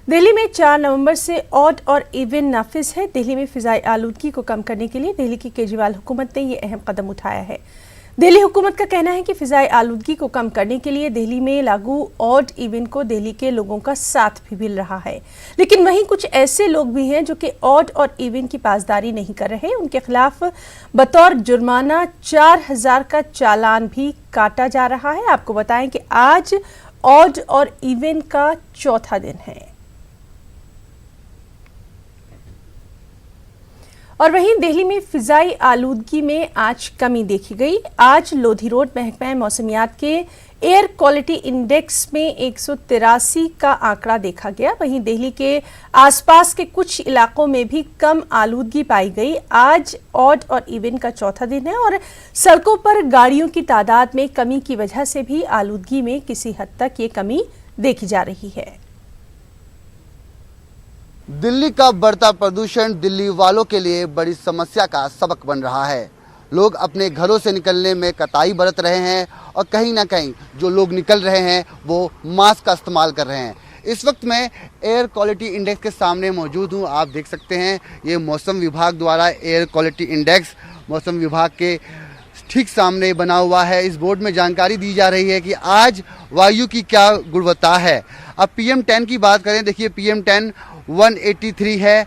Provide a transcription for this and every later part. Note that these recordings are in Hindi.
दिल्ली में 4 नवंबर से ऑड और इवन नाफिज है। दिल्ली में फिजाई आलूदगी को कम करने के लिए दिल्ली की केजरीवाल हुकूमत ने ये अहम कदम उठाया है। दिल्ली हुकूमत का कहना है कि फिजाई आलूदगी को कम करने के लिए दिल्ली में लागू ऑड इवन को दिल्ली के लोगों का साथ भी मिल रहा है, लेकिन वहीं कुछ ऐसे लोग भी हैं जो कि ऑड और इवन की पासदारी नहीं कर रहे। उनके खिलाफ बतौर जुर्माना 4000 का चालान भी काटा जा रहा है। आपको बताएं कि आज ऑड और इवन का चौथा दिन है। और वहीं दिल्ली में फिजाई आलूदगी में आज कमी देखी गई। आज लोधी रोड महकमा मौसमियात के एयर क्वालिटी इंडेक्स में 183 का आंकड़ा देखा गया। वहीं दिल्ली के आसपास के कुछ इलाकों में भी कम आलूदगी पाई गई। आज ऑड और इवन का चौथा दिन है और सड़कों पर गाड़ियों की तादाद में कमी की वजह से भी आलूदगी में किसी हद तक ये कमी देखी जा रही है। दिल्ली का बढ़ता प्रदूषण दिल्ली वालों के लिए बड़ी समस्या का सबक बन रहा है। लोग अपने घरों से निकलने में कताई बरत रहे हैं और कहीं ना कहीं जो लोग निकल रहे हैं वो मास्क का इस्तेमाल कर रहे हैं। इस वक्त मैं एयर क्वालिटी इंडेक्स के सामने मौजूद हूँ। आप देख सकते हैं ये मौसम विभाग द्वारा एयर क्वालिटी इंडेक्स मौसम विभाग के ठीक सामने बना हुआ है। इस बोर्ड में जानकारी दी जा रही है कि आज वायु की क्या गुणवत्ता है। अब PM10 की बात करें, देखिए PM10 183 है।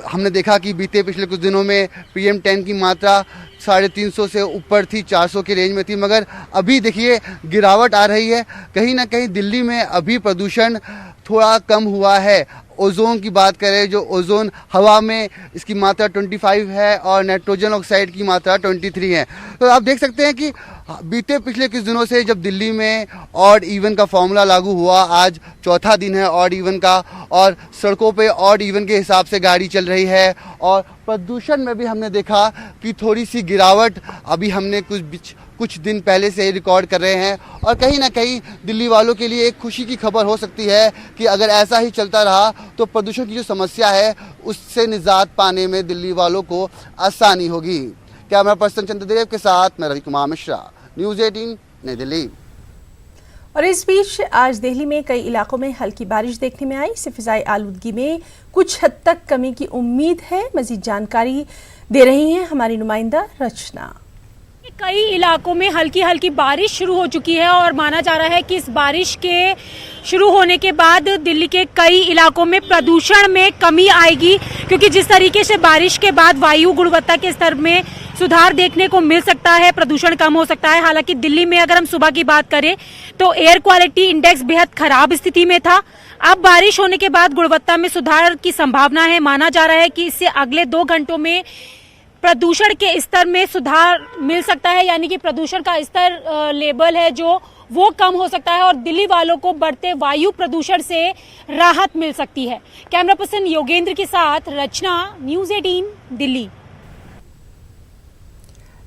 हमने देखा कि बीते पिछले कुछ दिनों में PM10 की मात्रा 350 से ऊपर थी, 400 की रेंज में थी, मगर अभी देखिए गिरावट आ रही है। कहीं ना कहीं दिल्ली में अभी प्रदूषण थोड़ा कम हुआ है। ओजोन की बात करें, जो ओजोन हवा में इसकी मात्रा 25 है और नाइट्रोजन ऑक्साइड की मात्रा 23 है। तो आप देख सकते हैं कि बीते पिछले कुछ दिनों से जब दिल्ली में ऑड इवन का फॉर्मूला लागू हुआ, आज चौथा दिन है ऑड इवन का और सड़कों पे ऑड इवन के हिसाब से गाड़ी चल रही है। और प्रदूषण में भी हमने देखा कि थोड़ी सी गिरावट अभी हमने कुछ दिन पहले से रिकॉर्ड कर रहे हैं। और कहीं ना कहीं दिल्ली वालों के लिए एक खुशी की खबर हो सकती है कि अगर ऐसा ही चलता रहा तो प्रदूषण की जो समस्या है उससे निजात पाने में दिल्ली वालों को आसानी होगी। कैमरा पर्सन चंद्रदेव के साथ मैं रवि कुमार मिश्रा, न्यूज़ 18 नई दिल्ली। और इस बीच आज दिल्ली में कई इलाकों में हल्की बारिश देखने में आई। इससे फिजाई आलूदगी में कुछ हद तक कमी की उम्मीद है। मजीद जानकारी दे रही हैं हमारी नुमाइंदा रचना। कई इलाकों में हल्की हल्की बारिश शुरू हो चुकी है और माना जा रहा है कि इस बारिश के शुरू होने के बाद दिल्ली के कई इलाकों में प्रदूषण में कमी आएगी, क्योंकि जिस तरीके से बारिश के बाद वायु गुणवत्ता के स्तर में सुधार देखने को मिल सकता है, प्रदूषण कम हो सकता है। हालांकि दिल्ली में अगर हम सुबह की बात करें तो एयर क्वालिटी इंडेक्स बेहद खराब स्थिति में था। अब बारिश होने के बाद गुणवत्ता में सुधार की संभावना है। माना जा रहा है कि इससे अगले 2 घंटों में प्रदूषण के स्तर में सुधार मिल सकता है, यानी कि प्रदूषण का स्तर लेवल है जो वो कम हो सकता है और दिल्ली वालों को बढ़ते वायु प्रदूषण से राहत मिल सकती है। कैमरा पर्सन योगेंद्र के साथ रचना, न्यूज़ 18 दिल्ली।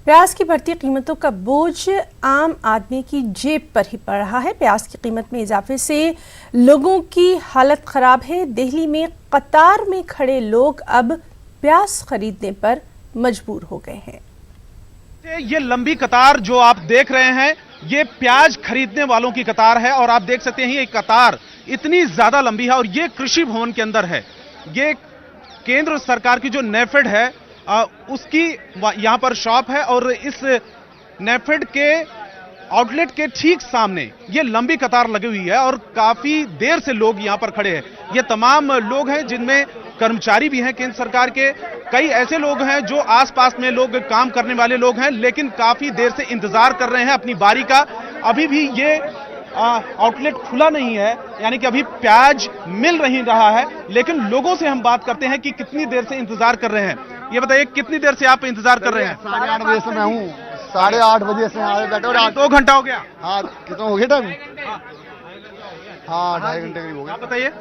प्याज की बढ़ती कीमतों का बोझ आम आदमी की जेब पर ही पड़ रहा है। प्याज की कीमत में इजाफे से लोगों की हालत खराब है। दिल्ली में कतार में खड़े लोग अब प्याज खरीदने पर मजबूर हो गए हैं। ये लंबी कतार जो आप देख रहे हैं ये प्याज खरीदने वालों की कतार है और आप देख सकते हैं ये कतार इतनी ज्यादा लंबी है और ये कृषि भवन के अंदर है। ये केंद्र सरकार की जो नेफेड है उसकी यहां पर शॉप है और इस नेफेड के आउटलेट के ठीक सामने ये लंबी कतार लगी हुई है और काफी देर से लोग यहां पर खड़े हैं। ये तमाम लोग हैं जिनमें कर्मचारी भी हैं केंद्र सरकार के, कई ऐसे लोग हैं जो आसपास में लोग काम करने वाले लोग हैं, लेकिन काफी देर से इंतजार कर रहे हैं अपनी बारी का। अभी भी ये आउटलेट खुला नहीं है, यानी कि अभी प्याज मिल नहीं रहा है। लेकिन लोगों से हम बात करते हैं कि कितनी देर से इंतजार कर रहे हैं। ये बताइए कितनी देर से आप इंतजार कर रहे हैं? 8:30 बजे से मैं हूँ, 8:30 बजे से यहाँ बैठे और 2 घंटा हो गया। हाँ, कितना हो गया टाइम? हाँ, 2.5 घंटे करीब हो गया। आप बताइए।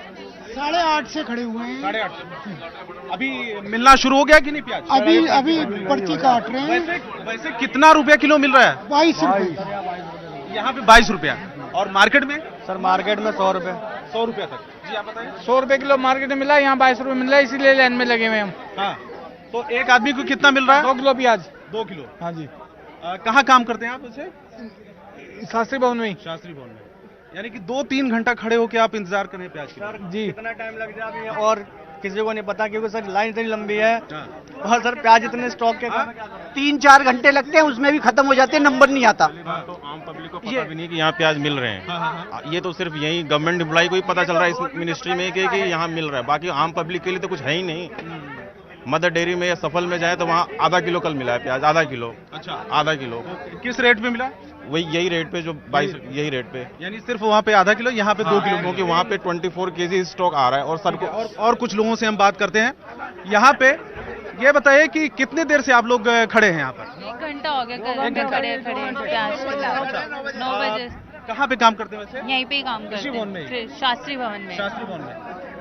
8:30 से खड़े हुए हैं। 8:30 अभी मिलना शुरू हो गया कि नहीं प्याज? अभी पर्ची काट रहे हैं। वैसे कितना रुपया किलो मिल रहा है? 22 रुपए। यहाँ पे 22 रुपया और मार्केट में? सर मार्केट में 100 रुपए। 100 रुपया तक। जी आप बताइए। 100 रुपए किलो मार्केट में मिला, यहाँ 22 रुपए मिल रहा है, इसीलिए लाइन में लगे हुए हम। हाँ, तो एक आदमी को कितना मिल रहा है? 2 किलो प्याज। 2 किलो। हाँ जी। कहाँ काम करते हैं आप? उसे शास्त्री भवन में। शास्त्री भवन में। यानी कि 2-3 घंटा खड़े होकर आप इंतजार कर रहे हैं प्याज के लिए? जी, कितना टाइम लग जाए और किसी को नहीं पता, क्योंकि सर लाइन इतनी लंबी है और सर प्याज इतने स्टॉक के 3-4 घंटे लगते हैं, उसमें भी खत्म हो जाते हैं, नंबर नहीं आता। तो आम पब्लिक को पता भी नहीं कि यहाँ प्याज मिल रहे हैं। ये तो सिर्फ यही गवर्नमेंट एम्प्लॉय को ही पता चल रहा है इस मिनिस्ट्री में कि यहाँ मिल रहा है, बाकी आम पब्लिक के लिए तो कुछ है ही नहीं। मदर डेयरी में या सफल में जाए तो वहाँ आधा किलो कल मिला है प्याज, आधा किलो। अच्छा, आधा किलो किस रेट में मिला? वही यही रेट पे जो 22 यही रेट पे, यानी सिर्फ वहाँ पे आधा किलो, यहाँ पे 2 किलो। क्योंकि वहाँ पे 24 केजी स्टॉक आ रहा है। और सर को और कुछ लोगों से हम बात करते हैं यहाँ पे। ये बताइए कि कितने देर से आप लोग खड़े हैं यहाँ पर? 1 घंटा हो गया खड़े प्याज 9 बजे। कहाँ पे काम करते हैं वैसे? यहीं पे ही काम करते कृषि भवन में? हैं, शास्त्री भवन में। शास्त्री भवन में।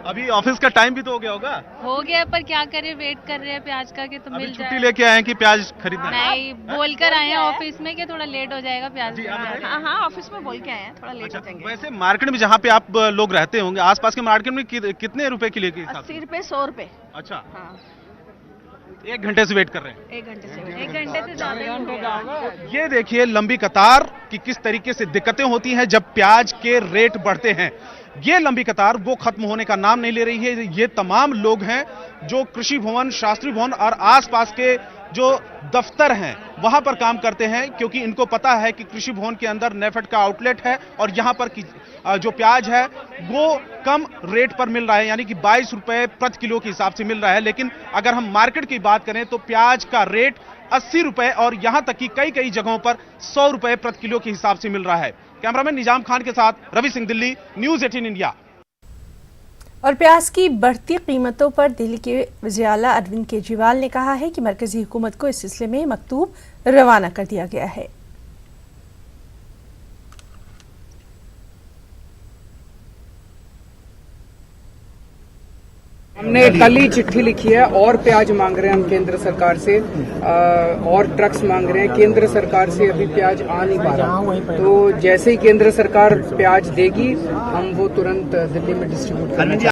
अभी ऑफिस का टाइम भी तो हो गया होगा? हो गया, पर क्या करें, वेट कर रहे हैं प्याज का कि तो अभी मिल छुट्टी जाए। लेके आए हैं कि प्याज खरीदना है? नहीं, बोल कर आए हैं ऑफिस में कि थोड़ा लेट हो जाएगा प्याज। हाँ, ऑफिस में बोल के आए हैं, थोड़ा लेट हो जाएंगे। वैसे मार्केट में जहाँ पे आप लोग रहते होंगे, आसपास के मार्केट में कितने रुपए किलो के हिसाब से? 80 रुपए 100 रुपए। अच्छा, हाँ, 1 घंटे से वेट कर रहे हैं? 1 घंटे से। 1 घंटे से ज्यादा। ये देखिए लंबी कतार की किस तरीके से दिक्कतें होती हैं जब प्याज के रेट बढ़ते हैं। ये लंबी कतार वो खत्म होने का नाम नहीं ले रही है। ये तमाम लोग हैं जो कृषि भवन, शास्त्री भवन और आसपास के जो दफ्तर हैं वहां पर काम करते हैं, क्योंकि इनको पता है कि कृषि भवन के अंदर नेफेड का आउटलेट है और यहां पर जो प्याज है वो कम रेट पर मिल रहा है, यानी कि 22 रुपए प्रति किलो के हिसाब से मिल रहा है। लेकिन अगर हम मार्केट की बात करें तो प्याज का रेट 80 रुपए और यहां तक कि कई जगहों पर 100 रुपए प्रति किलो के हिसाब से मिल रहा है। कैमरामैन निजाम खान के साथ रवि सिंह, दिल्ली, न्यूज़ 18 इंडिया। और प्याज की बढ़ती कीमतों पर दिल्ली के वज़ीर आला अरविंद केजरीवाल ने कहा है कि मरकजी हुकूमत को इस सिलसिले में मकतूब रवाना कर दिया गया है। हमने कल ही चिट्ठी लिखी है और प्याज मांग रहे हैं हम केंद्र सरकार से, और ट्रक्स मांग रहे हैं। केंद्र सरकार से अभी प्याज आ नहीं पा रहा, तो जैसे ही केंद्र सरकार प्याज देगी हम वो तुरंत दिल्ली में डिस्ट्रीब्यूट करेंगे।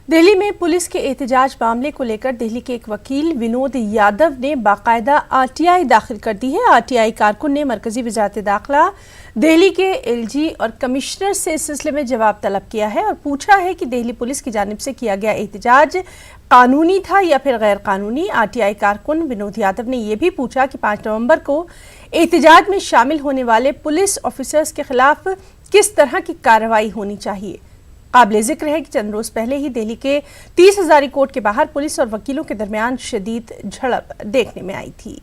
दिल्ली में पुलिस के एहतजाज मामले को लेकर दिल्ली के एक वकील विनोद यादव ने बाकायदा आरटीआई दाखिल कर दी है। आरटीआई कारकुन ने मरकजी वजारत दाखिला, दिल्ली के एलजी और कमिश्नर से इस सिलसिले में जवाब तलब किया है और पूछा है कि दिल्ली पुलिस की जानिब से किया गया एहतजाज कानूनी था या फिर गैर कानूनी। आरटीआई कारकुन विनोद यादव ने यह भी पूछा कि 5 नवंबर को एहतजाज में शामिल होने वाले पुलिस ऑफिसर्स के खिलाफ किस तरह की कार्रवाई होनी चाहिए। काबिल जिक्र है कि चंद रोज पहले ही दिल्ली के 30 हजारी कोर्ट के बाहर पुलिस और वकीलों के दरमियान शदीद झड़प देखने में आई थी।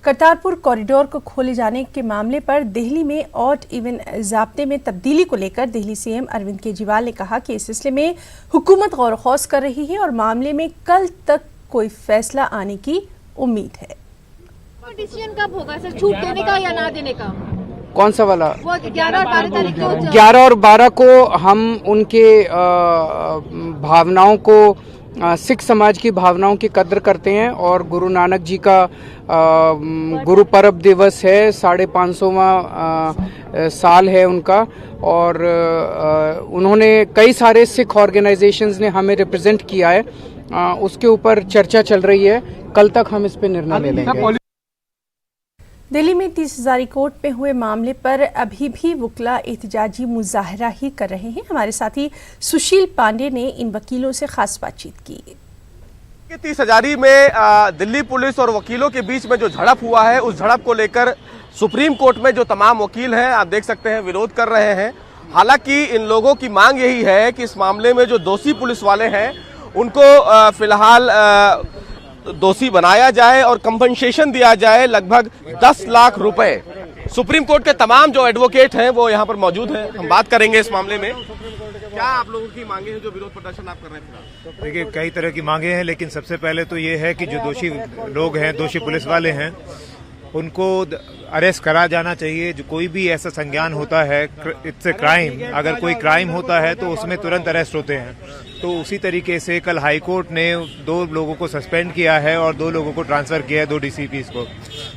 करतारपुर कॉरिडोर को खोले जाने के मामले पर दिल्ली में ऑड इवन ज़ाब्ते में तब्दीली को लेकर दिल्ली सीएम अरविंद केजरीवाल ने कहा कि इस सिलसिले में हुकूमत गौर खौज कर रही है और मामले में कल तक कोई फैसला आने की उम्मीद है। डिसीजन कब होगा सर, छूट देने का या ना देने का? कौन सा वाला? वो 11 और 12 तारीख को। 11 और 12 को हम उनके भावनाओं को, सिख समाज की भावनाओं की कद्र करते हैं और गुरु नानक जी का गुरु पर्व दिवस है, 550वां साल है उनका, और उन्होंने कई सारे सिख ऑर्गेनाइजेशंस ने हमें रिप्रेजेंट किया है, उसके ऊपर चर्चा चल रही है। कल तक हम इस पे निर्णय ले लेंगे। दिल्ली में 30 हजारी कोर्ट में हुए मामले पर अभी भी वुकला एहतजाजी मुजाहरा ही कर रहे हैं। हमारे साथी सुशील पांडे ने इन वकीलों से खास बातचीत की। 30 हजारी में दिल्ली पुलिस और वकीलों के बीच में जो झड़प हुआ है, उस झड़प को लेकर सुप्रीम कोर्ट में जो तमाम वकील हैं, आप देख सकते हैं, विरोध कर रहे हैं। हालांकि इन लोगों की मांग यही है कि इस मामले में जो दोषी पुलिस वाले हैं उनको फिलहाल दोषी बनाया जाए और कंपनसेशन दिया जाए, लगभग 10 लाख रुपए। सुप्रीम कोर्ट के तमाम जो एडवोकेट हैं वो यहाँ पर मौजूद हैं, हम बात करेंगे इस मामले में। क्या आप लोगों की मांगे हैं जो विरोध प्रदर्शन आप कर रहे हैं? देखिए, कई तरह की मांगे हैं, लेकिन सबसे पहले तो ये है कि जो दोषी लोग हैं, दोषी पुलिस वाले हैं, उनको अरेस्ट करा जाना चाहिए। जो कोई भी ऐसा संज्ञान होता है, इट्स ए क्राइम, अगर कोई क्राइम होता है तो उसमें तुरंत अरेस्ट होते हैं। तो उसी तरीके से कल हाईकोर्ट ने 2 लोगों को सस्पेंड किया है और 2 लोगों को ट्रांसफर किया है, 2 डीसीपीज को।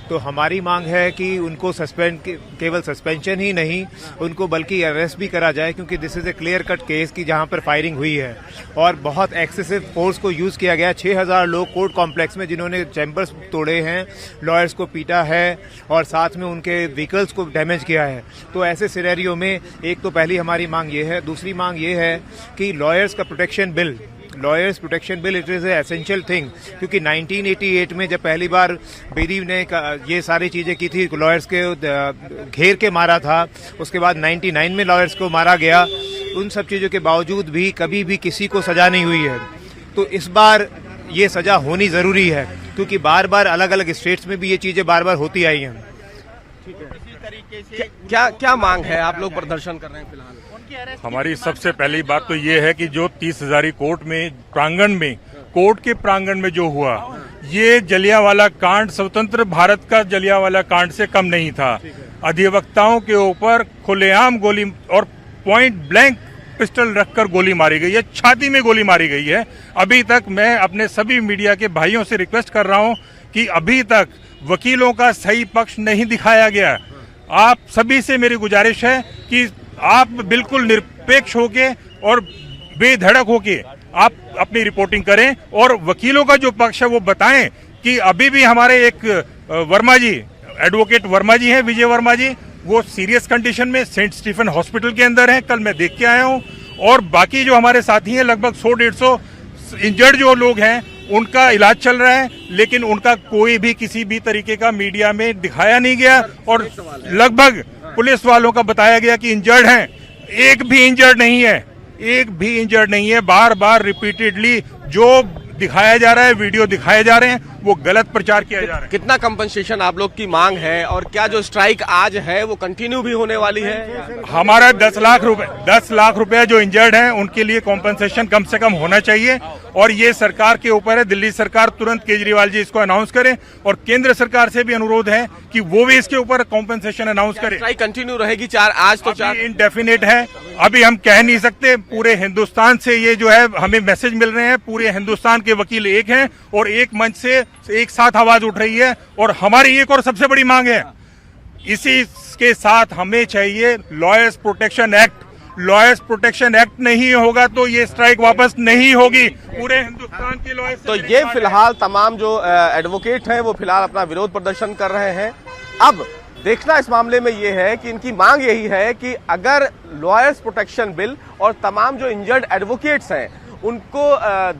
तो हमारी मांग है कि उनको सस्पेंड, केवल सस्पेंशन ही नहीं, उनको बल्कि अरेस्ट भी करा जाए, क्योंकि this is a clear cut case कि जहां पर फायरिंग हुई है और बहुत एक्सेसिव फोर्स को यूज किया गया। 6000 लोग कोर्ट कॉम्प्लेक्स में जिन्होंने चैम्बर्स तोड़े हैं, लॉयर्स को पीटा है और साथ में उनके व्हीकल्स को डैमेज किया है। तो ऐसे सिनेरियो में एक तो पहली हमारी मांग ये है। दूसरी मांग ये है कि लॉयर्स का protection bill, lawyers protection bill, it is essential thing, क्योंकि 1988 में जब पहली बार बेदी ने ये सारी चीजें की थी, लॉयर्स के घेर के मारा था, उसके बाद 99 में लॉयर्स को मारा गया, उन सब चीजों के बावजूद भी कभी भी किसी को सजा नहीं हुई है। तो इस बार ये सजा होनी जरूरी है, क्योंकि बार बार अलग अलग स्टेट्स में भी ये चीजें बार बार होती आई हैं। क्या मांग है? आप लोग प्रदर्शन कर रहे हैं फिलहाल। हमारी सबसे पहली बात तो ये है कि जो 30 हजारी कोर्ट में प्रांगण में, कोर्ट के प्रांगण में जो हुआ, ये जलियांवाला कांड स्वतंत्र भारत का जलियांवाला कांड से कम नहीं था। अधिवक्ताओं के ऊपर खुलेआम गोली और पॉइंट ब्लैंक पिस्टल रखकर गोली मारी गई है, छाती में गोली मारी गई है। अभी तक मैं अपने सभी मीडिया के भाइयों से रिक्वेस्ट कर रहा हूं कि अभी तक वकीलों का सही पक्ष नहीं दिखाया गया। आप सभी से मेरी गुजारिश है कि आप बिल्कुल निरपेक्ष होके और बेधड़क होके आप अपनी रिपोर्टिंग करें और वकीलों का जो पक्ष है वो बताएं कि अभी भी हमारे एक वर्मा जी, एडवोकेट वर्मा जी हैं, विजय वर्मा जी, वो सीरियस कंडीशन में सेंट स्टीफन हॉस्पिटल के अंदर हैं। कल मैं देख के आया हूं। और बाकी जो हमारे साथी हैं, लगभग 100-150 इंजर्ड जो लोग हैं, उनका इलाज चल रहा है, लेकिन उनका कोई भी किसी भी तरीके का मीडिया में दिखाया नहीं गया। और लगभग पुलिस वालों का बताया गया कि इंजर्ड हैं, एक भी इंजर्ड नहीं है, एक भी इंजर्ड नहीं है। बार बार रिपीटेडली जो दिखाया जा रहा है, वीडियो दिखाए जा रहे हैं, वो गलत प्रचार किया जा रहा है। कितना कंपनसेशन आप लोग की मांग है और क्या जो स्ट्राइक आज है वो कंटिन्यू भी होने वाली है? हमारा 10 लाख रुपए जो इंजर्ड हैं उनके लिए कॉम्पनसेशन कम से कम होना चाहिए। और ये सरकार के ऊपर है, दिल्ली सरकार तुरंत केजरीवाल जी इसको अनाउंस करें और केंद्र सरकार से भी अनुरोध है कि वो भी इसके ऊपर कॉम्पनसेशन अनाउंस करे। स्ट्राइक कंटिन्यू रहेगी? आज तो 4 इनडेफिनेट है, अभी हम कह नहीं सकते। पूरे हिंदुस्तान से ये जो है हमें मैसेज मिल रहे हैं, पूरे हिंदुस्तान के वकील एक हैं और एक मंच से एक साथ आवाज उठ रही है। और हमारी एक और सबसे बड़ी मांग है, इसी के साथ हमें चाहिए lawyers protection act. Lawyers protection act नहीं होगा तो ये स्ट्राइक वापस नहीं होगी। पूरे हिंदुस्तान के लॉयर्स तो ये फिलहाल तमाम जो एडवोकेट हैं वो फिलहाल अपना विरोध प्रदर्शन कर रहे हैं। अब देखना इस मामले में ये है कि इनकी मांग यही है कि अगर लॉयर्स प्रोटेक्शन बिल और तमाम जो इंजर्ड एडवोकेट्स हैं उनको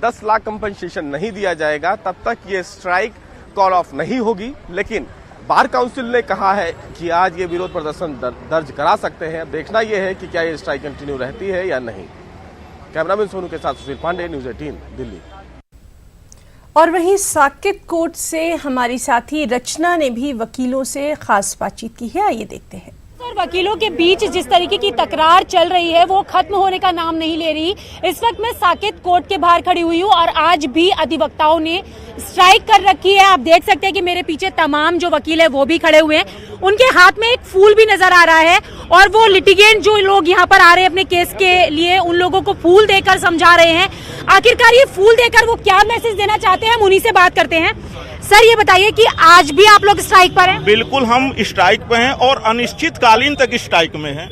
10 लाख कंपनसेशन नहीं दिया जाएगा, तब तक ये स्ट्राइक कॉल ऑफ नहीं होगी। लेकिन बार काउंसिल ने कहा है कि आज ये विरोध प्रदर्शन दर्ज करा सकते हैं। अब देखना यह है कि क्या ये स्ट्राइक कंटिन्यू रहती है या नहीं। कैमरामैन सोनू के साथ सुशील पांडे, न्यूज़ 18 दिल्ली। और वहीं साकेत कोर्ट से हमारी साथी रचना ने भी वकीलों से खास बातचीत की है, आइए देखते हैं। सर, वकीलों के बीच जिस तरीके की तकरार चल रही है वो खत्म होने का नाम नहीं ले रही। इस वक्त मैं साकेत कोर्ट के बाहर खड़ी हुई हूँ और आज भी अधिवक्ताओं ने स्ट्राइक कर रखी है। आप देख सकते हैं कि मेरे पीछे तमाम जो वकील है वो भी खड़े हुए हैं। उनके हाथ में एक फूल भी नजर आ रहा है और वो लिटिगेंट जो लोग यहाँ पर आ रहे हैं अपने केस के लिए, उन लोगों को फूल देकर समझा रहे हैं। आखिरकार ये फूल देकर वो क्या मैसेज देना चाहते हैं, हम उन्हीं से बात करते हैं। सर, ये बताइए कि आज भी आप लोग स्ट्राइक पर हैं? बिल्कुल, हम स्ट्राइक पे हैं और अनिश्चितकालीन तक स्ट्राइक में हैं।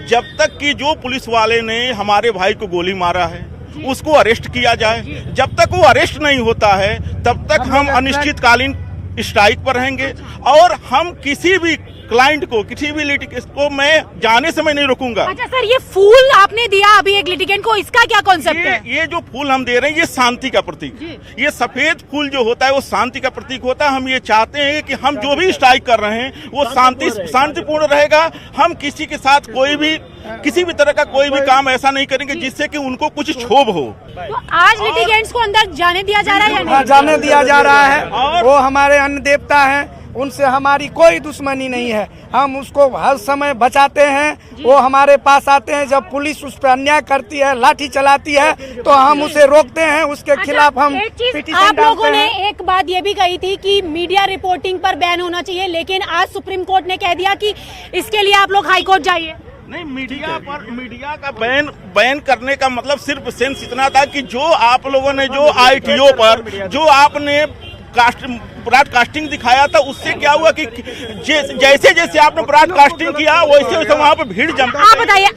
जब तक कि जो पुलिस वाले ने हमारे भाई को गोली मारा है उसको अरेस्ट किया जाए, जब तक वो अरेस्ट नहीं होता है तब तक हम अनिश्चितकालीन स्ट्राइक पर रहेंगे। और हम किसी भी क्लाइंट को, किसी भी लिटिगेंट को मैं जाने से मैं नहीं रोकूंगा। अच्छा सर, ये फूल आपने दिया अभी एक लिटिगेंट को, इसका क्या कॉन्सेप्ट है? ये जो फूल हम दे रहे हैं ये शांति का प्रतीक। ये सफेद फूल जो होता है वो शांति का प्रतीक होता है। हम ये चाहते हैं कि हम जो भी स्ट्राइक कर रहे हैं वो शांतिपूर्ण रहेगा। हम किसी के साथ कोई भी किसी भी तरह का कोई भी काम ऐसा नहीं करेंगे जिससे कि उनको कुछ क्षोभ हो। तो आज लिटिगेंट्स को अंदर जाने दिया जा रहा है या नहीं? जाने दिया जा रहा है। वो हमारे अन्न देवता है, उनसे हमारी कोई दुश्मनी नहीं है। हम उसको हर समय बचाते हैं, वो हमारे पास आते हैं। जब पुलिस उस पर अन्याय करती है, लाठी चलाती है, तो हम उसे रोकते हैं, उसके खिलाफ हम पिटीशन आप लोगों ने डालते हैं। एक बात ये भी कही थी कि मीडिया रिपोर्टिंग पर बैन होना चाहिए, लेकिन आज सुप्रीम कोर्ट ने कह दिया कि इसके लिए आप लोग हाई कोर्ट जाइए। नहीं, मीडिया का बैन करने का मतलब सिर्फ सेंस इतना था कि जो आप लोगों ने जो ITO पर जो आपने ब्रॉडकास्टिंग दिखाया था, उससे क्या हुआ कि जैसे जैसे आपने ब्रॉडकास्टिंग किया वैसे वैसे वहाँ पे भीड़ जम। आप बताइए,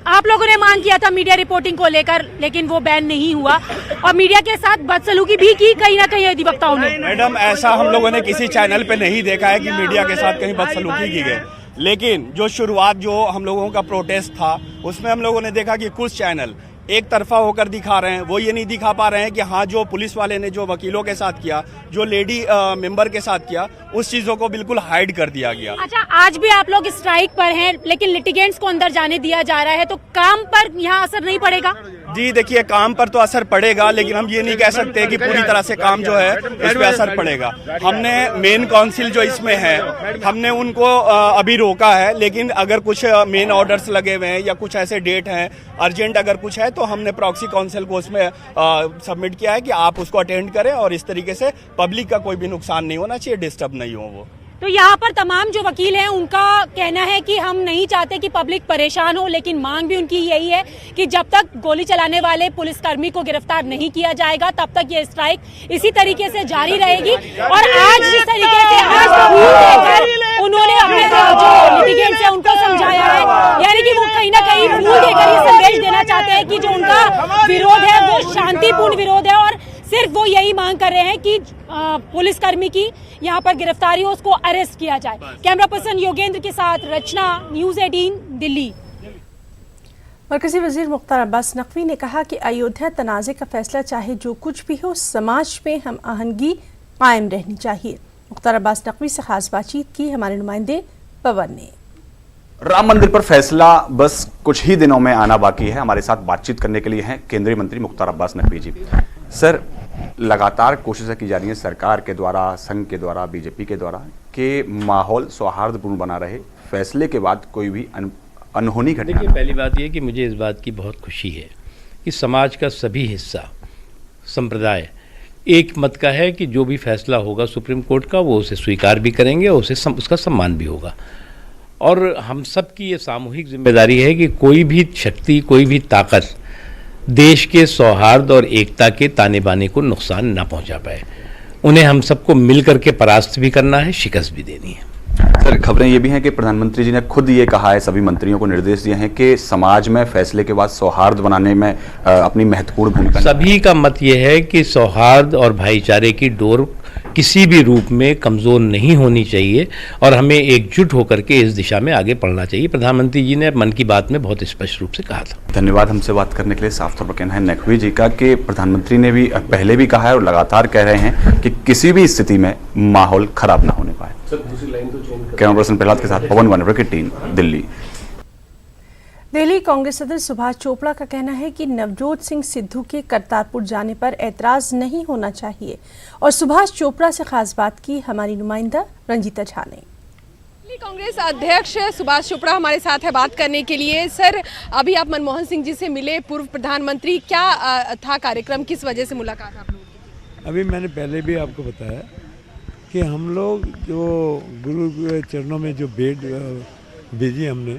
आप लोगों ने मांग किया था मीडिया रिपोर्टिंग को लेकर, लेकिन वो बैन नहीं हुआ और मीडिया के साथ बदसलूकी भी की कहीं ना कहीं अधिवक्ताओं ने। मैडम, ऐसा हम लोगों ने किसी चैनल पे नहीं देखा है कि मीडिया के साथ कहीं बदसलूकी की गई, लेकिन जो शुरुआत जो हम लोगों का प्रोटेस्ट था उसमें हम लोगों ने देखा कि कुछ चैनल एक तरफा होकर दिखा रहे हैं। वो ये नहीं दिखा पा रहे हैं कि हाँ, जो पुलिस वाले ने जो वकीलों के साथ किया, जो लेडी मेंबर के साथ किया, उस चीजों को बिल्कुल हाइड कर दिया गया। अच्छा, आज भी आप लोग स्ट्राइक पर हैं, लेकिन लिटिगेंट्स को अंदर जाने दिया जा रहा है, तो काम पर यहाँ असर नहीं पड़ेगा? जी देखिए, काम पर तो असर पड़ेगा, लेकिन हम ये नहीं कह सकते कि पूरी तरह से काम जो है इस पे असर पड़ेगा। हमने मेन काउंसिल जो इसमें है, हमने उनको अभी रोका है, लेकिन अगर कुछ मेन ऑर्डर्स लगे हुए हैं या कुछ ऐसे डेट हैं अर्जेंट अगर कुछ है, तो हमने प्रॉक्सी काउंसिल को उसमें सबमिट किया है कि आप उसको अटेंड करें और इस तरीके से पब्लिक का कोई भी नुकसान नहीं होना चाहिए, डिस्टर्ब नहीं हो वो। तो यहाँ पर तमाम जो वकील हैं उनका कहना है कि हम नहीं चाहते कि पब्लिक परेशान हो, लेकिन मांग भी उनकी यही है कि जब तक गोली चलाने वाले पुलिसकर्मी को गिरफ्तार नहीं किया जाएगा तब तक ये स्ट्राइक इसी तरीके से जारी रहेगी। और आज जिस तरीके से उन्होंने अपने जो लिटिगेंट्स हैं उनको समझाया है, यानी कि वो कहीं ना कहीं फूल देकर ये संदेश देना चाहते हैं कि जो उनका विरोध है वो शांतिपूर्ण विरोध है और सिर्फ वो यही मांग कर रहे हैं कि पुलिसकर्मी की यहाँ पर गिरफ्तारी हो, उसको अरेस्ट किया जाए। कैमरा पर्सन योगेंद्र के साथ रचना, न्यूज़ 18 दिल्ली। मरकजी वजीर मुख्तार अब्बास नकवी ने कहा कि अयोध्या तनाज़े का फैसला चाहे जो कुछ भी हो, समाज में हम आहंगी कायम रहनी चाहिए। मुख्तार अब्बास नकवी से खास बातचीत की हमारे नुमाइंदे पवन ने। राम मंदिर पर फैसला बस कुछ ही दिनों में आना बाकी है। हमारे साथ बातचीत करने के लिए हैं केंद्रीय मंत्री मुख्तार अब्बास नकवी जी। सर, लगातार कोशिशें की जा रही हैं सरकार के द्वारा, संघ के द्वारा, बीजेपी के द्वारा कि माहौल सौहार्दपूर्ण बना रहे, फैसले के बाद कोई भी अनहोनी घटना। देखिए, पहली बात यह कि मुझे इस बात की बहुत खुशी है कि समाज का सभी हिस्सा, संप्रदाय एक मत का है कि जो भी फैसला होगा सुप्रीम कोर्ट का वो उसे स्वीकार भी करेंगे और उसका सम्मान भी होगा। और हम सब की ये सामूहिक जिम्मेदारी है कि कोई भी शक्ति, कोई भी ताकत देश के सौहार्द और एकता के ताने बाने को नुकसान ना पहुंचा पाए। उन्हें हम सबको मिल करके परास्त भी करना है, शिकस्त भी देनी है। सर, खबरें ये भी हैं कि प्रधानमंत्री जी ने खुद ये कहा है, सभी मंत्रियों को निर्देश दिए हैं कि समाज में फैसले के बाद सौहार्द बनाने में अपनी महत्वपूर्ण भूमिका। सभी का मत ये है कि सौहार्द और भाईचारे की डोर किसी भी रूप में कमज़ोर नहीं होनी चाहिए और हमें एकजुट होकर के इस दिशा में आगे बढ़ना चाहिए। प्रधानमंत्री जी ने मन की बात में बहुत स्पष्ट रूप से कहा था। धन्यवाद हमसे बात करने के लिए। साफ तौर पर कहना है नकवी जी का कि प्रधानमंत्री ने भी पहले भी कहा है और लगातार कह रहे हैं कि किसी भी स्थिति में माहौल खराब ना होने पाए। कैमरा पर्सन प्रहलाद के साथ पवन वानर की टीम, दिल्ली। दिल्ली कांग्रेस सदस्य सुभाष चोपड़ा का कहना है कि नवजोत सिंह सिद्धू के करतारपुर जाने पर ऐतराज नहीं होना चाहिए और सुभाष चोपड़ा से खास बात की हमारी नुमाइंदा रंजीता झा ने। दिल्ली कांग्रेस अध्यक्ष सुभाष चोपड़ा हमारे साथ है बात करने के लिए। सर, अभी आप मनमोहन सिंह जी से मिले, पूर्व प्रधानमंत्री, क्या था कार्यक्रम, किस वजह से मुलाकात आप लोगों की? अभी मैंने पहले भी आपको बताया कि हम लोग जो गुरु के चरणों में जो भेजी हमने,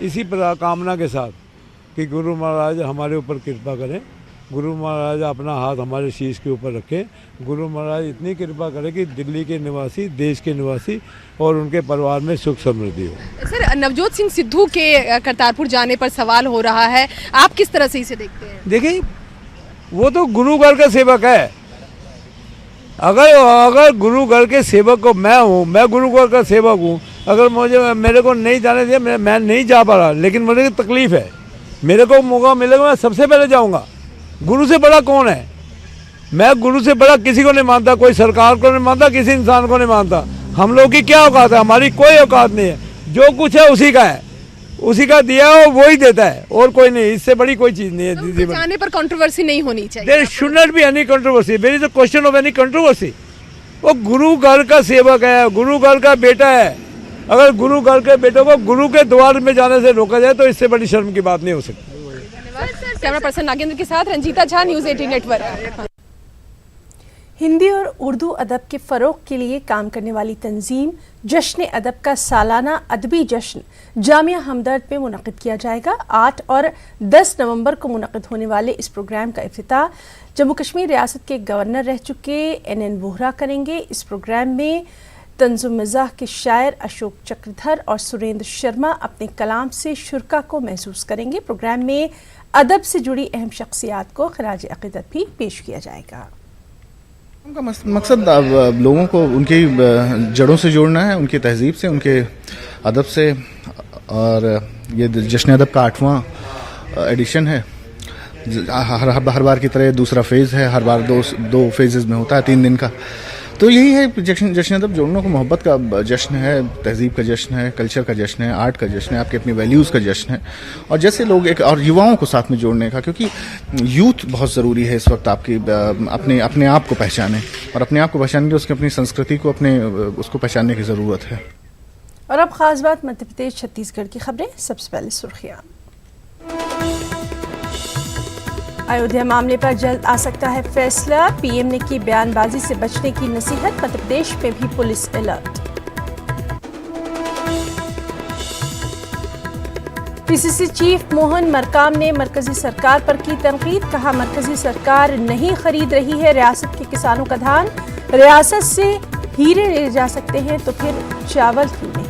इसी कामना के साथ कि गुरु महाराज हमारे ऊपर कृपा करें, गुरु महाराज अपना हाथ हमारे शीश के ऊपर रखें, गुरु महाराज इतनी कृपा करें कि दिल्ली के निवासी, देश के निवासी और उनके परिवार में सुख समृद्धि हो। सर, नवजोत सिंह सिद्धू के करतारपुर जाने पर सवाल हो रहा है, आप किस तरह से इसे देखते हैं? देखिए, वो तो गुरु घर का सेवक है। अगर गुरु घर के सेवक को मैं हूँ, मैं गुरु घर का सेवक हूँ, अगर मेरे को नहीं जाने दिया, मैं नहीं जा पा रहा, लेकिन मुझे तकलीफ है, मेरे को मौका मिलेगा मैं सबसे पहले जाऊँगा। गुरु से बड़ा कौन है? मैं गुरु से बड़ा किसी को नहीं मानता, कोई सरकार को नहीं मानता, किसी इंसान को नहीं मानता। हम लोग की क्या औकात है? हमारी कोई औकात नहीं है। जो कुछ है उसी का है, उसी का दिया है वो ही देता है, और कोई नहीं। इससे बड़ी कोई चीज नहीं है। जाने पर कंट्रोवर्सी नहीं होनी चाहिए। There should not be any controversy, there is a question of any controversy. वो गुरु घर का सेवक है, गुरु घर का बेटा है। अगर गुरु घर के बेटों को गुरु के द्वार में जाने से रोका जाए तो इससे बड़ी शर्म की बात नहीं हो सकती। कैमरा पर्सन नागेंद्र के साथ रंजीता झा, न्यूज़ 18 नेटवर्क। हिंदी और उर्दू अदब के फ़रोग़ के लिए काम करने वाली तंजीम जश्न अदब का सालाना अदबी जश्न जामिया हमदर्द में मुनक़िद किया जाएगा। 8 और 10 नवंबर को मुनक़िद होने वाले इस प्रोग्राम का इफ्तिताह जम्मू कश्मीर रियासत के गवर्नर रह चुके NN वोहरा करेंगे। इस प्रोग्राम में तंज़ुम मिज़ाह के शायर अशोक चक्रधर और सुरेंद्र शर्मा अपने कलाम से शुरका को महसूस करेंगे। प्रोग्राम में अदब से जुड़ी अहम शख्सियात को खराज अक़ीदत भी पेश किया जाएगा। उनका मकसद लोगों को उनकी जड़ों से जोड़ना है, उनकी तहजीब से, उनके अदब से। और ये जश्न अदब का 8वां एडिशन है। हर बार की तरह दूसरा फेज़ है, हर बार दो फेजेस में होता है 3 दिन का। तो यही है जश्न अदब, जोड़नों को मोहब्बत का जश्न है, तहजीब का जश्न है, कल्चर का जश्न है, आर्ट का जश्न है, आपकी अपनी वैल्यूज़ का जश्न है। और जैसे लोग एक और युवाओं को साथ में जोड़ने का, क्योंकि यूथ बहुत ज़रूरी है इस वक्त आपकी अपने आप को पहचाने, और अपने आप को पहचानने के लिए उसकी अपनी संस्कृति को उसको पहचानने की ज़रूरत है। और अब खास बात मध्य प्रदेश छत्तीसगढ़ की खबरें। सबसे पहले सुर्खियां। अयोध्या मामले पर जल्द आ सकता है फैसला, पीएम ने की बयानबाजी से बचने की नसीहत। मध्य प्रदेश में भी police alert. PCC chief Mohan Markam ने मरकजी सरकार पर की तनकीद, कहा मरकजी सरकार नहीं खरीद रही है रियासत के किसानों का धान, रियासत से हीरे ले जा सकते हैं तो फिर चावल क्यों नहीं।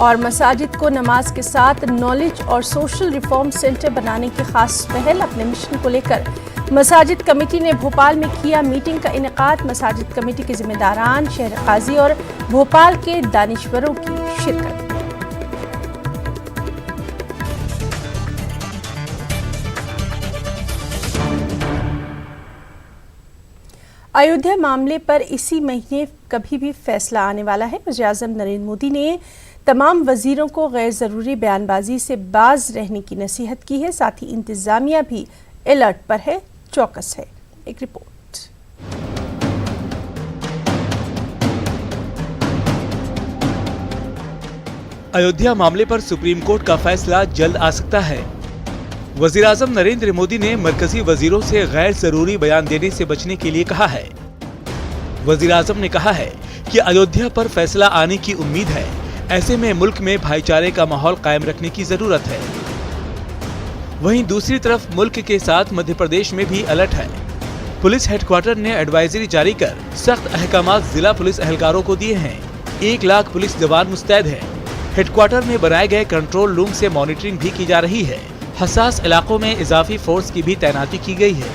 और मसाजिद को नमाज के साथ नॉलेज और सोशल रिफॉर्म सेंटर बनाने की खास पहल। अपने मिशन को लेकर मसाजिद कमेटी ने भोपाल में किया मीटिंग का इनेकाद। मसाजिद कमेटी के जिम्मेदारान, शहर काजी और भोपाल के दानिश्वरों की शिरकत। अयोध्या मामले पर इसी महीने कभी भी फैसला आने वाला है। वज़ीर-ए-आज़म नरेंद्र मोदी ने तमाम वजीरों को गैर ज़रूरी बयानबाजी से बाज रहने की नसीहत की है। साथ ही इंतजामिया भी अलर्ट पर है, चौकस है। एक रिपोर्ट। अयोध्या मामले पर सुप्रीम कोर्ट का फैसला जल्द आ सकता है। वज़ीर-ए-आज़म नरेंद्र मोदी ने मरकजी वजीरों से गैर जरूरी बयान देने से बचने के लिए कहा है। वज़ीर-ए-आज़म ने कहा है कि अयोध्या पर फैसला आने की उम्मीद है, ऐसे में मुल्क में भाईचारे का माहौल कायम रखने की जरूरत है। वहीं दूसरी तरफ मुल्क के साथ मध्य प्रदेश में भी अलर्ट है। पुलिस हेडक्वार्टर ने एडवाइजरी जारी कर सख्त अहकामात जिला पुलिस एहलकारों को दिए हैं। 1 लाख पुलिस जवान मुस्तैद है। हेडक्वार्टर में बनाए गए कंट्रोल रूम से मॉनिटरिंग भी की जा रही है। हसास इलाकों में इजाफी फोर्स की भी तैनाती की गई है।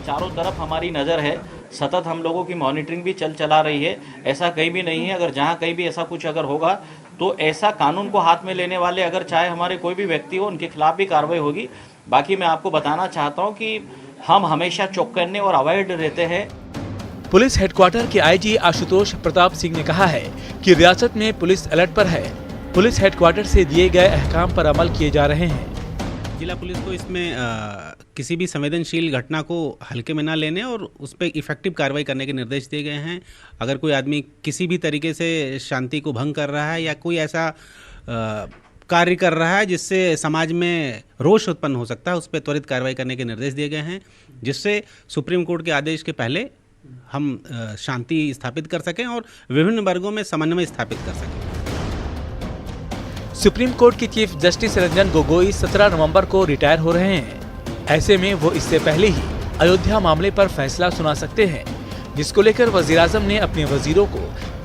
चारों तरफ हमारी नजर है, सतत हम लोगों की मॉनिटरिंग भी चला रही है। ऐसा कहीं भी नहीं है, अगर जहां कहीं भी ऐसा कुछ अगर होगा तो ऐसा कानून को हाथ में लेने वाले अगर चाहे हमारे कोई भी व्यक्ति हो, उनके खिलाफ भी कार्रवाई होगी। बाकी मैं आपको बताना चाहता हूं कि हम हमेशा चौकन्ने और अवॉइड रहते हैं। पुलिस हेडक्वार्टर के आईजी आशुतोष प्रताप सिंह ने कहा है कि रियासत में पुलिस अलर्ट पर है। पुलिस हेडक्वार्टर से दिए गए अहकाम पर अमल किए जा रहे हैं। जिला पुलिस को इसमें किसी भी संवेदनशील घटना को हल्के में ना लेने और उस पर इफेक्टिव कार्रवाई करने के निर्देश दिए गए हैं। अगर कोई आदमी किसी भी तरीके से शांति को भंग कर रहा है या कोई ऐसा कार्य कर रहा है जिससे समाज में रोष उत्पन्न हो सकता है, उस पर त्वरित कार्रवाई करने के निर्देश दिए गए हैं, जिससे सुप्रीम कोर्ट के आदेश के पहले हम शांति स्थापित कर सकें और विभिन्न वर्गों में समन्वय स्थापित कर सकें। सुप्रीम कोर्ट के चीफ जस्टिस रंजन गोगोई 17 नवंबर को रिटायर हो रहे हैं। ऐसे में वो इससे पहले ही अयोध्या मामले पर फैसला सुना सकते हैं, जिसको लेकर वज़ीर-ए-आज़म ने अपने वजीरों को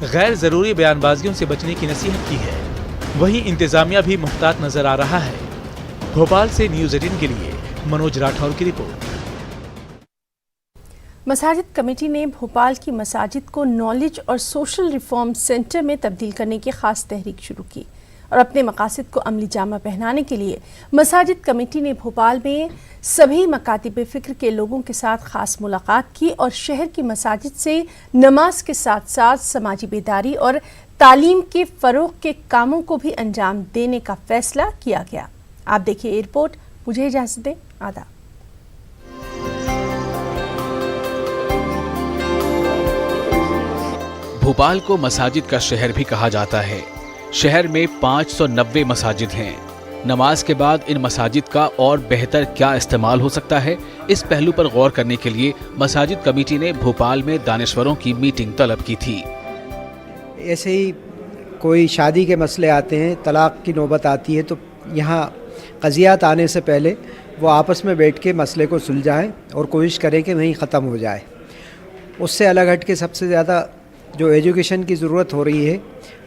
गैर जरूरी बयानबाजियों से बचने की नसीहत की है। वहीं इंतजामिया भी मुहतात नजर आ रहा है। भोपाल से न्यूज़ 18 के लिए मनोज राठौर की रिपोर्ट। मसाजिद कमेटी ने भोपाल की मसाजिद को नॉलेज और सोशल रिफॉर्म सेंटर में तब्दील करने की खास तहरीक शुरू की और अपने मकासद को अमली जामा पहनाने के लिए मसाजिद कमेटी ने भोपाल में सभी मकातिब फ़िक्र के लोगों के साथ खास मुलाकात की और शहर की मसाजिद से नमाज के साथ साथ समाजी बेदारी और तालीम के फ़रोग़ के कामों को भी अंजाम देने का फैसला किया गया। आप देखिए रिपोर्ट। मुझे इजाज़त दें। आदाब। भोपाल को मसाजिद का शहर भी कहा जाता है। शहर में 590 मसाजिद हैं। नमाज के बाद इन मसाजिद का और बेहतर क्या इस्तेमाल हो सकता है, इस पहलू पर गौर करने के लिए मसाजिद कमेटी ने भोपाल में दानिश्वरों की मीटिंग तलब की थी। ऐसे ही कोई शादी के मसले आते हैं, तलाक की नौबत आती है, तो यहाँ कज़ियात आने से पहले वो आपस में बैठ के मसले को सुलझाएं और कोशिश करें कि वहीं ख़त्म हो जाए। उससे अलग हट के सबसे ज़्यादा जो एजुकेशन की ज़रूरत हो रही है,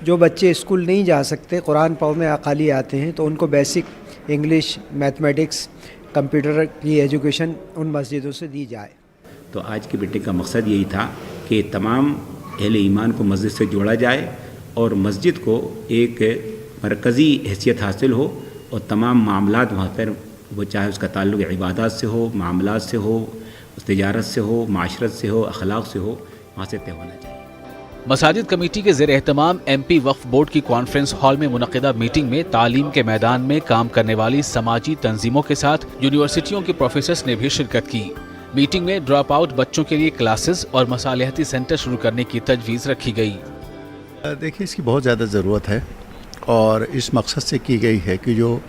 जो बच्चे स्कूल नहीं जा सकते, कुरान पढ़ने अकाली आते हैं, तो उनको बेसिक इंग्लिश, मैथमेटिक्स, कंप्यूटर की एजुकेशन उन मस्जिदों से दी जाए। तो आज की मीटिंग का मकसद यही था कि तमाम अहले ईमान को मस्जिद से जोड़ा जाए और मस्जिद को एक मरकज़ी हैसियत हासिल हो और तमाम मामलात वहाँ पर, वो चाहे उसका ताल्लुक़ इबादत से हो, मामलात से हो, तिजारत से हो, माशरत से हो, अखलाक से हो, वहाँ से तय होना चाहिए। मसाजिद कमेटी के ज़ेर एहतमाम MP वक्फ बोर्ड की कॉन्फ्रेंस हॉल में मुनक़िदा मीटिंग में तालीम के मैदान में काम करने वाली समाजी तंजीमों के साथ यूनिवर्सिटियों के प्रोफेसर्स ने भी शिरकत की। मीटिंग में ड्रॉप आउट बच्चों के लिए क्लासेस और मसालिहती सेंटर शुरू करने की तजवीज़ रखी गई। देखिए, इसकी बहुत ज़्यादा ज़रूरत है और इस मकसद से की गई है कि जो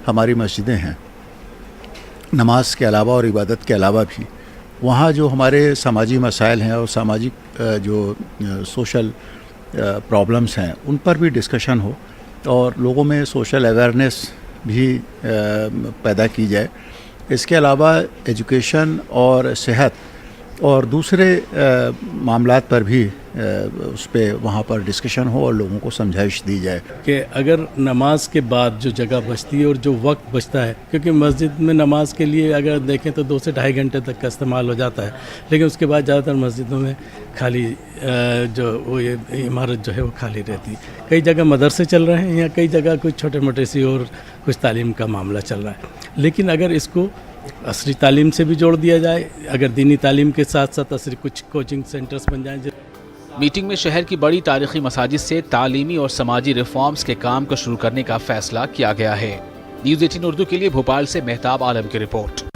हमारी मस्जिदें हैं, नमाज के अलावा और इबादत के अलावा भी वहाँ जो हमारे समाजी मसाइल हैं और सामाजिक जो सोशल प्रॉब्लम्स हैं, उन पर भी डिस्कशन हो और लोगों में सोशल अवेयरनेस भी पैदा की जाए। इसके अलावा एजुकेशन और सेहत और दूसरे मामलात पर भी उस पर वहाँ पर डिस्कशन हो और लोगों को समझाइश दी जाए कि अगर नमाज के बाद जो जगह बचती है और जो वक्त बचता है, क्योंकि मस्जिद में नमाज के लिए अगर देखें तो 2 से ढाई घंटे तक का इस्तेमाल हो जाता है, लेकिन उसके बाद ज़्यादातर मस्जिदों में खाली जो वो ये इमारत जो है वो खाली रहती है। कई जगह मदरसे चल रहे हैं या कई जगह कुछ छोटे मोटे सी और कुछ तालीम का मामला चल रहा है, लेकिन अगर इसको असरी तालीम से भी जोड़ दिया जाए, अगर दीनी तालीम के साथ साथ असरी कुछ कोचिंग सेंटर्स बन जाएं। मीटिंग में शहर की बड़ी तारीखी मसाजिद से तालीमी और समाजी रिफॉर्म्स के काम को शुरू करने का फैसला किया गया है। न्यूज़ 18 उर्दू के लिए भोपाल से मेहताब आलम की रिपोर्ट।